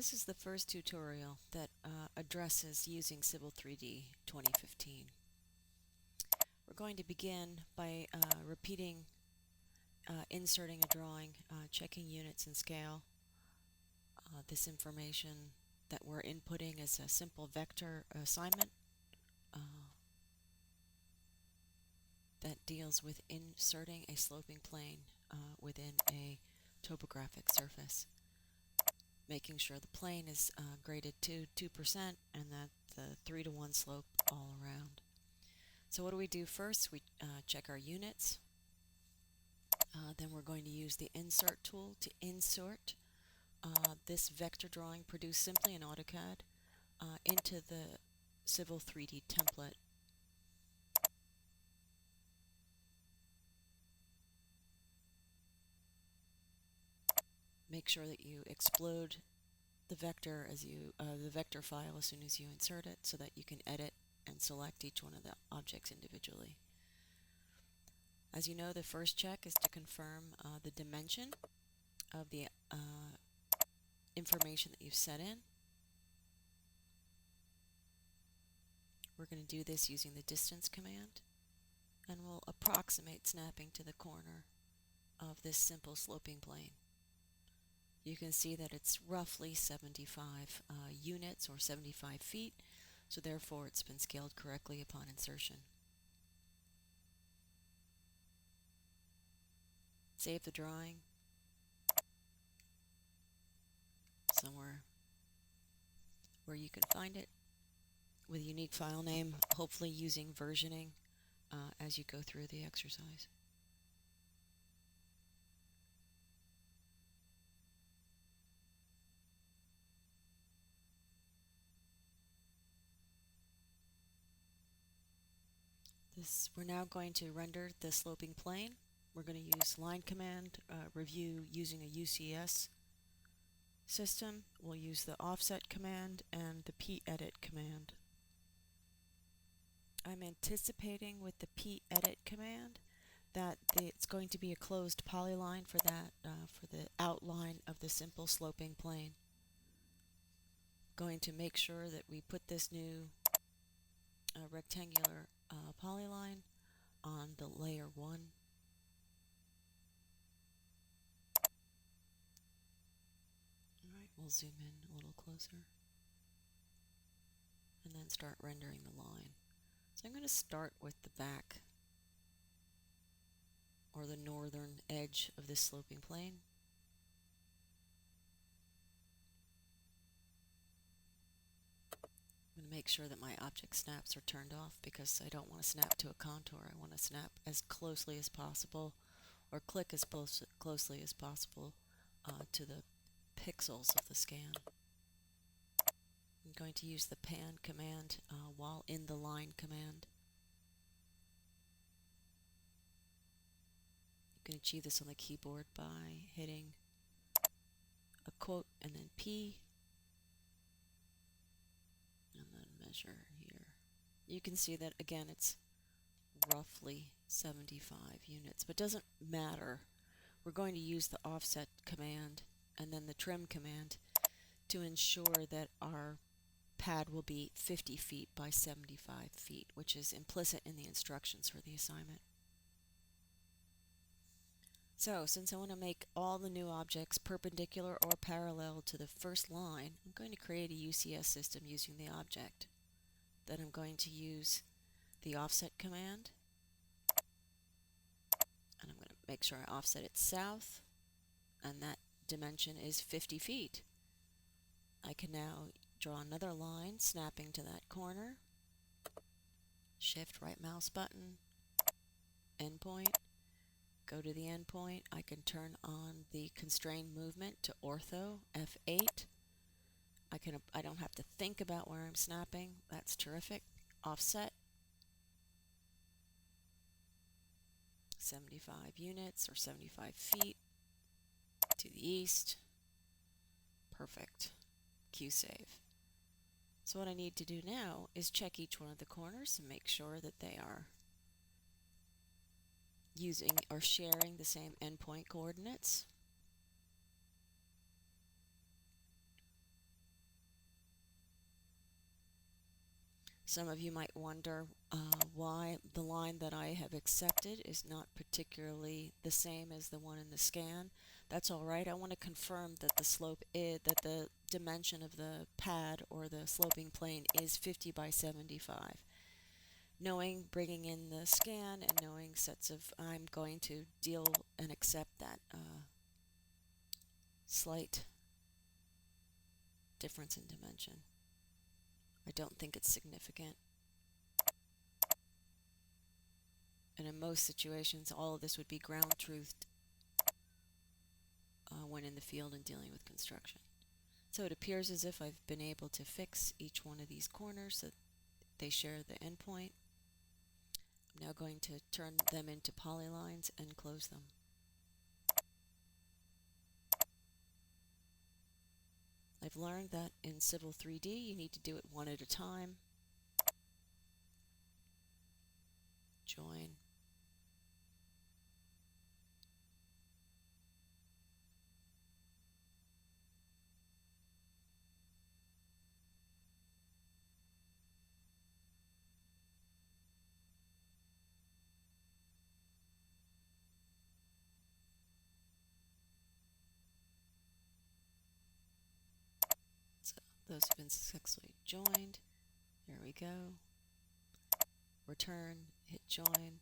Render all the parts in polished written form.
This is the first tutorial that addresses using Civil 3D 2015. We're going to begin by repeating inserting a drawing, checking units and scale. This information that we're inputting is a simple vector assignment that deals with inserting a sloping plane within a topographic surface, making sure the plane is graded to 2% and that the 3-to-1 slope all around. So what do we do first? We check our units. Then we're going to use the insert tool to insert this vector drawing produced simply in AutoCAD into the Civil 3D template. Make sure that you explode the vector the vector file as soon as you insert it, so that you can edit and select each one of the objects individually. As you know, the first check is to confirm the dimension of the information that you've set in. We're going to do this using the distance command, and we'll approximate snapping to the corner of this simple sloping plane. You can see that it's roughly 75 units or 75 feet, so therefore it's been scaled correctly upon insertion. Save the drawing somewhere where you can find it with a unique file name, hopefully using versioning as you go through the exercise. We're now going to render the sloping plane. We're going to use line command, review using a UCS system. We'll use the offset command and the pedit command. I'm anticipating with the pedit command that it's going to be a closed polyline for that, for the outline of the simple sloping plane. Going to make sure that we put this new rectangular polyline on the layer 1. Alright, we'll zoom in a little closer and then start rendering the line. So I'm going to start with the back or the northern edge of this sloping plane. I'm going to make sure that my object snaps are turned off, because I don't want to snap to a contour. I want to snap as closely as possible, or click as closely as possible to the pixels of the scan. I'm going to use the pan command while in the line command. You can achieve this on the keyboard by hitting a quote and then P, and then measure here. You can see that again it's roughly 75 units, but it doesn't matter. We're going to use the offset command and then the trim command to ensure that our pad will be 50 feet by 75 feet, which is implicit in the instructions for the assignment. So, since I want to make all the new objects perpendicular or parallel to the first line, I'm going to create a UCS system using the object. Then I'm going to use the offset command, and I'm going to make sure I offset it south, and that dimension is 50 feet. I can now draw another line snapping to that corner. Shift right mouse button, endpoint. Go to the endpoint. I can turn on the constrained movement to ortho, F8. I don't have to think about where I'm snapping. That's terrific. Offset 75 units or 75 feet to the east. Perfect. Q save. So what I need to do now is check each one of the corners and make sure that they are using or sharing the same endpoint coordinates. Some of you might wonder why the line that I have accepted is not particularly the same as the one in the scan. That's all right. I want to confirm that the slope is, that the dimension of the pad or the sloping plane is 50 by 75. Knowing, bringing in the scan and knowing sets of, I'm going to deal and accept that slight difference in dimension. I don't think it's significant. And in most situations, all of this would be ground truthed when in the field and dealing with construction. So it appears as if I've been able to fix each one of these corners so that they share the endpoint. I'm now going to turn them into polylines and close them. I've learned that in Civil 3D you need to do it one at a time. Join. So those have been successfully joined. There we go. Return, hit join.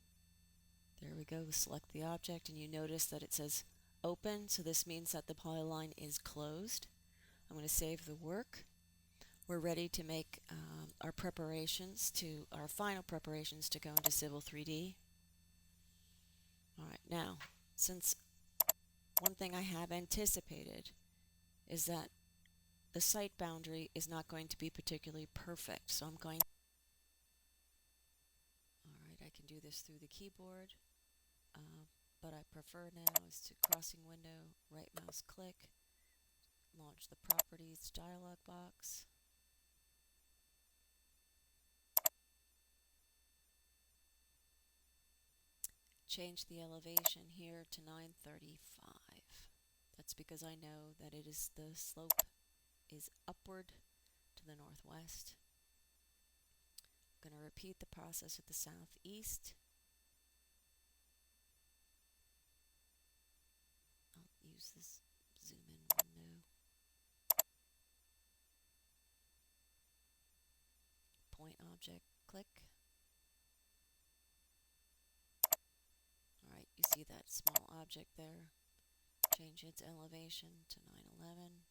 There we go. Select the object and you notice that it says open, so this means that the polyline is closed. I'm going to save the work. We're ready to make our final preparations to go into Civil 3D. Alright, now, since one thing I have anticipated is that the site boundary is not going to be particularly perfect, so I'm going. Alright, I can do this through the keyboard, but I prefer now is to crossing window, right mouse click, launch the properties dialog box. Change the elevation here to 935. That's because I know that it is the slope is upward to the northwest. I'm going to repeat the process at the southeast. I'll use this zoom in window. Point object, click. Alright, you see that small object there. Change its elevation to 911,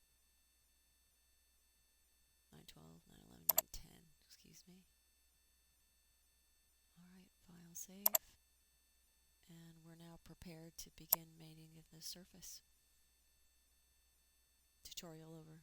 912, 911, 910, excuse me. Alright, file save. And we're now prepared to begin mating of the surface. Tutorial over.